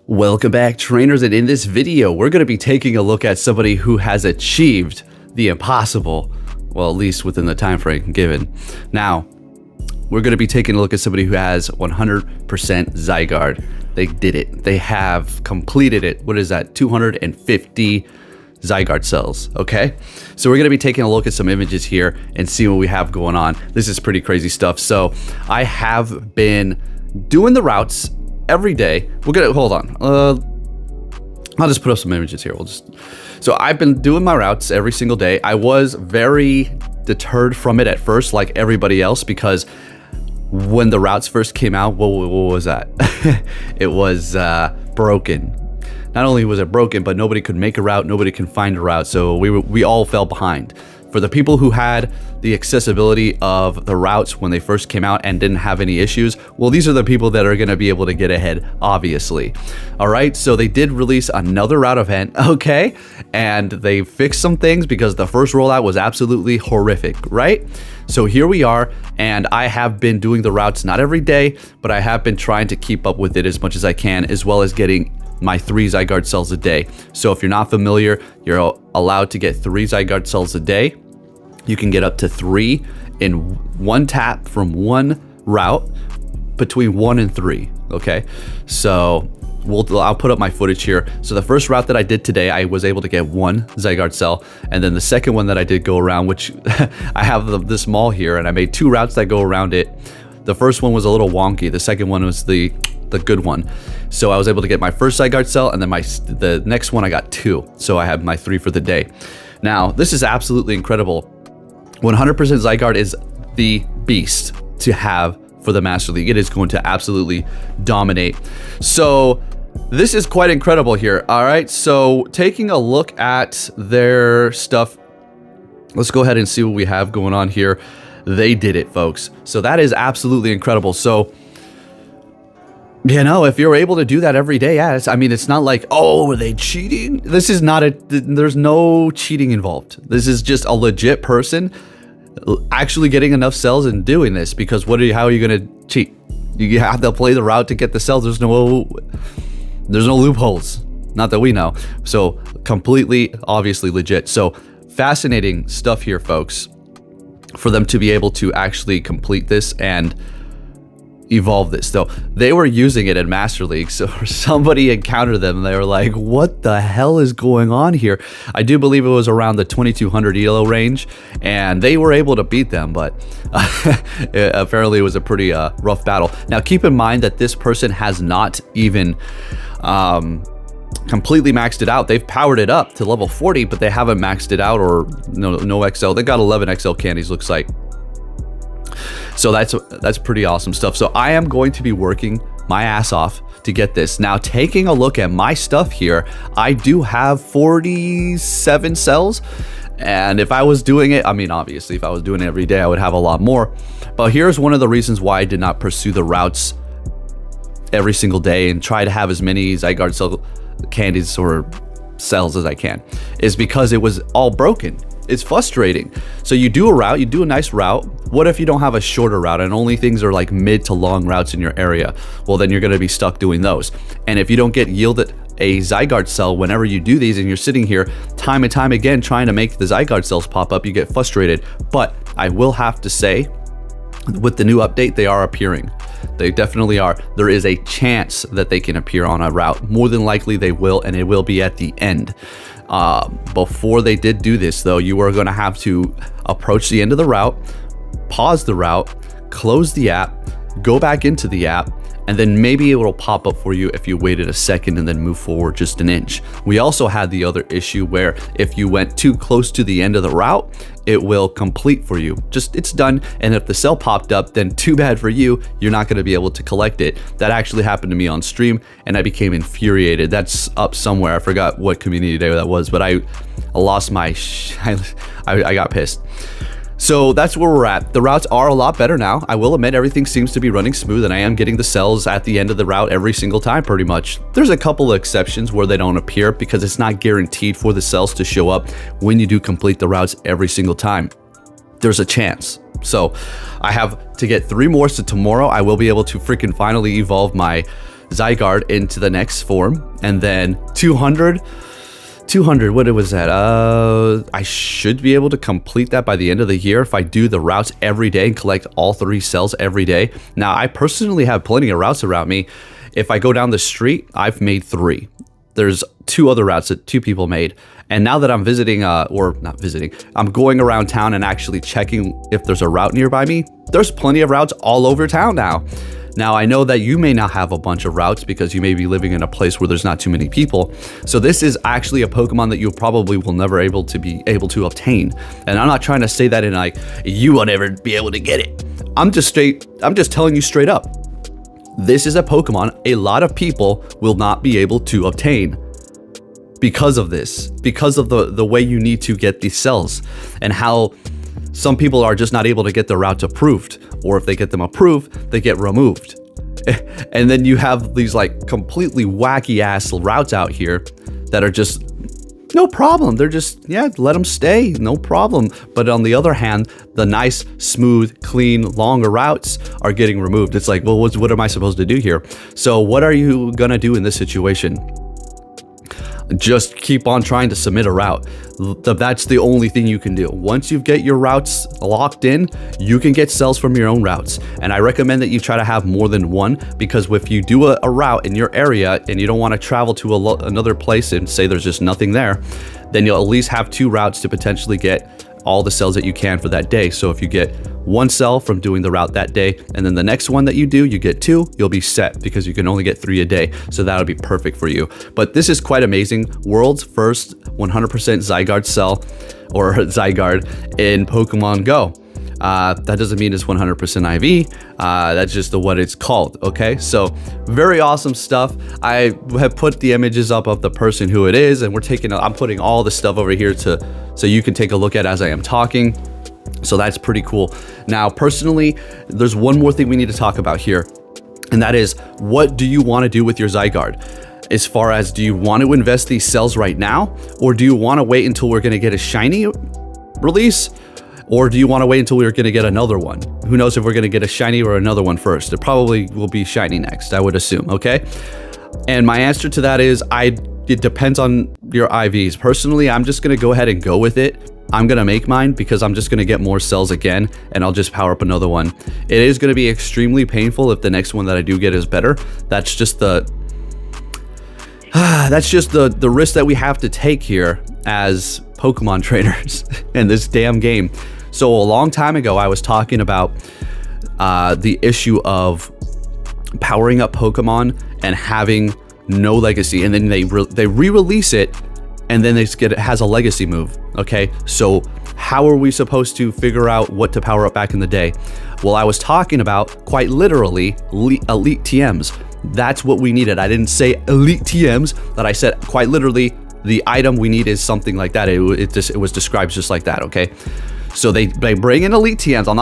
Welcome back, trainers, and in this video we're going to be taking a look at somebody who has achieved the impossible, well, at least within the time frame given. Now we're going to be taking a look at somebody who has 100% Zygarde. They did it. They have completed it. What is that? 250 Zygarde cells. Okay, so we're going to be taking a look at some images here and see what we have going on. This is pretty crazy stuff. So I have been doing the routes every day. We're gonna hold on. I'll just put up some images here. So I've been doing my routes every single day. I was very deterred from it at first, like everybody else, because when the routes first came out, what was that? It was broken. Not only was it broken, but nobody could make a route, nobody can find a route, so we all fell behind. For the people who had the accessibility of the routes when they first came out and didn't have any issues, well, these are the people that are going to be able to get ahead, obviously. All right, so they did release another route event, okay, and they fixed some things because the first rollout was absolutely horrific, right? So here we are, and I have been doing the routes not every day, but I have been trying to keep up with it as much as I can, as well as getting my 3 Zygarde cells a day. So if you're not familiar, you're allowed to get 3 Zygarde cells a day. You can get up to 3 in one tap from one route, between 1 and 3. Okay, so I'll put up my footage here. So the first route that I did today, I was able to get 1 Zygarde cell, and then the second one that I did go around, which I have this mall here, and I made 2 routes that go around it. The first one was a little wonky. The second one was the good one. So I was able to get my first Zygarde cell, and then the next one I got 2. So I have my 3 for the day. Now this is absolutely incredible. 100% Zygarde is the beast to have for the Master League. It is going to absolutely dominate. So this is quite incredible here. All right, so taking a look at their stuff, let's go ahead and see what we have going on here. They did it, folks. So that is absolutely incredible. So, you know, if you're able to do that every day, yeah, I mean, it's not like, oh, are they cheating? This is not there's no cheating involved. This is just a legit person actually getting enough cells and doing this, because how are you going to cheat? You have to play the route to get the cells. There's no loopholes, not that we know. So completely, obviously legit. So fascinating stuff here, folks, for them to be able to actually complete this and evolve this. So they were using it in Master League, so somebody encountered them and they were like, what the hell is going on here? I do believe it was around the 2200 elo range, and they were able to beat them, but apparently it was a pretty rough battle. Now keep in mind that this person has not even completely maxed it out. They've powered it up to level 40, but they haven't maxed it out, or no XL. They got 11 XL candies, looks like. So that's pretty awesome stuff. So I am going to be working my ass off to get this. Now, taking a look at my stuff here, I do have 47 cells. And if I was doing it, I mean, obviously, if I was doing it every day, I would have a lot more. But here's one of the reasons why I did not pursue the routes every single day and try to have as many Zygarde cell candies or cells as I can, is because it was all broken. It's frustrating. So you do a route, you do a nice route. What if you don't have a shorter route and only things are like mid to long routes in your area? Well, then you're going to be stuck doing those. And if you don't get yielded a Zygarde cell whenever you do these, and you're sitting here time and time again trying to make the Zygarde cells pop up, you get frustrated. But I will have to say, with the new update, they are appearing. They definitely are. There is a chance that they can appear on a route. More than likely they will, and it will be at the end. Before they did do this, though, you are going to have to approach the end of the route, pause the route, close the app, go back into the app, and then maybe it will pop up for you if you waited a second and then move forward just an inch. We also had the other issue where if you went too close to the end of the route, it will complete for you. Just, it's done. And if the cell popped up, then too bad for you. You're not going to be able to collect it. That actually happened to me on stream, and I became infuriated. That's up somewhere. I forgot what community day that was, but I lost my, I got pissed. So that's where we're at. The routes are a lot better now. I will admit, everything seems to be running smooth, and I am getting the cells at the end of the route every single time, pretty much. There's a couple of exceptions where they don't appear because it's not guaranteed for the cells to show up when you do complete the routes every single time. There's a chance. So I have to get 3 more, so tomorrow I will be able to freaking finally evolve my Zygarde into the next form, and then 200, what was that? I should be able to complete that by the end of the year if I do the routes every day and collect all 3 cells every day. Now, I personally have plenty of routes around me. If I go down the street, I've made 3. There's 2 other routes that 2 people made. And now that I'm visiting, or not visiting, I'm going around town and actually checking if there's a route nearby me, there's plenty of routes all over town now. Now, I know that you may not have a bunch of routes because you may be living in a place where there's not too many people. So this is actually a Pokemon that you probably will never be able to obtain. And I'm not trying to say that in like, you will never be able to get it. I'm just telling you straight up. This is a Pokemon a lot of people will not be able to obtain because of this, because of the way you need to get these cells and how some people are just not able to get their routes approved, or if they get them approved, they get removed. And then you have these like completely wacky ass routes out here that are just no problem. They're just, yeah, let them stay, no problem. But on the other hand, the nice, smooth, clean, longer routes are getting removed. It's like, well, what am I supposed to do here? So what are you gonna do in this situation? Just keep on trying to submit a route. That's the only thing you can do. Once you get your routes locked in, you can get cells from your own routes. And I recommend that you try to have more than one, because if you do a route in your area and you don't want to travel to another place and say there's just nothing there, then you'll at least have 2 routes to potentially get all the cells that you can for that day. So if you get 1 cell from doing the route that day, and then the next one that you do, you get 2, you'll be set because you can only get 3 a day. So that'll be perfect for you. But this is quite amazing. World's first 100% Zygarde cell, or Zygarde, in Pokemon Go. That doesn't mean it's 100% IV. That's just what it's called. Okay, so very awesome stuff. I have put the images up of the person who it is, and I'm putting all the stuff over here so you can take a look at as I am talking. So that's pretty cool. Now, personally, there's one more thing we need to talk about here, and that is, what do you want to do with your Zygarde? As far as, do you want to invest these cells right now, or do you want to wait until we're going to get a shiny release? Or do you want to wait until we're going to get another one? Who knows if we're going to get a shiny or another one first? It probably will be shiny next, I would assume, okay? And my answer to that is, it depends on your IVs. Personally, I'm just going to go ahead and go with it. I'm going to make mine because I'm just going to get more cells again, and I'll just power up another one. It is going to be extremely painful if the next one that I do get is better. That's just the risk that we have to take here as Pokemon trainers in this damn game. So a long time ago, I was talking about the issue of powering up Pokemon and having no legacy, and then they re-release it, and then it has a legacy move. Okay, so how are we supposed to figure out what to power up back in the day? Well, I was talking about, quite literally, elite TMs. That's what we needed. I didn't say elite TMs, but I said quite literally the item we need is something like that. It was described just like that. Okay, so they bring in elite TMs. I'm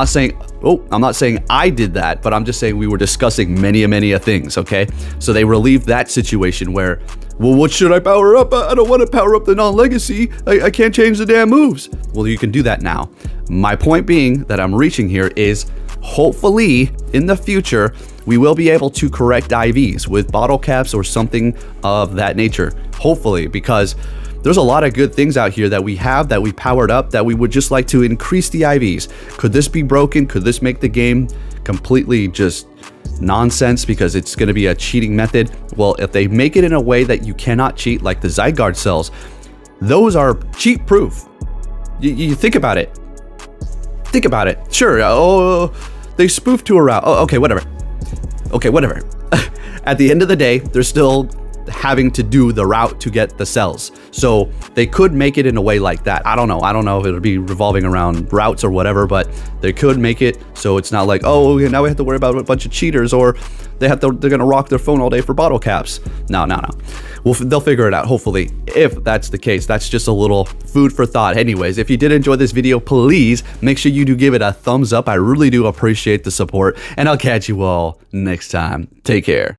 not saying I did that, but I'm just saying we were discussing many things. Okay, so they relieved that situation where, well, what should I power up? I don't want to power up the non-legacy. I can't change the damn moves. Well, you can do that now. My point being that I'm reaching here is, hopefully in the future we will be able to correct IVs with bottle caps or something of that nature. Hopefully, because there's a lot of good things out here that we have, that we powered up, that we would just like to increase the IVs. Could this be broken? Could this make the game completely just nonsense because it's going to be a cheating method? Well, if they make it in a way that you cannot cheat, like the Zygarde cells, those are cheat proof. You think about it. Think about it. Sure. Oh, they spoofed to a route. Oh, okay, whatever. Okay, whatever. At the end of the day, they're still having to do the route to get the cells. So they could make it in a way like that. I don't know if it'll be revolving around routes or whatever, but they could make it so it's not like, oh, now we have to worry about a bunch of cheaters, or they're gonna rock their phone all day for bottle caps. No. Well, they'll figure it out, hopefully, if that's the case. That's just a little food for thought. Anyways, if you did enjoy this video, please make sure you do give it a thumbs up. I really do appreciate the support, and I'll catch you all next time. Take care.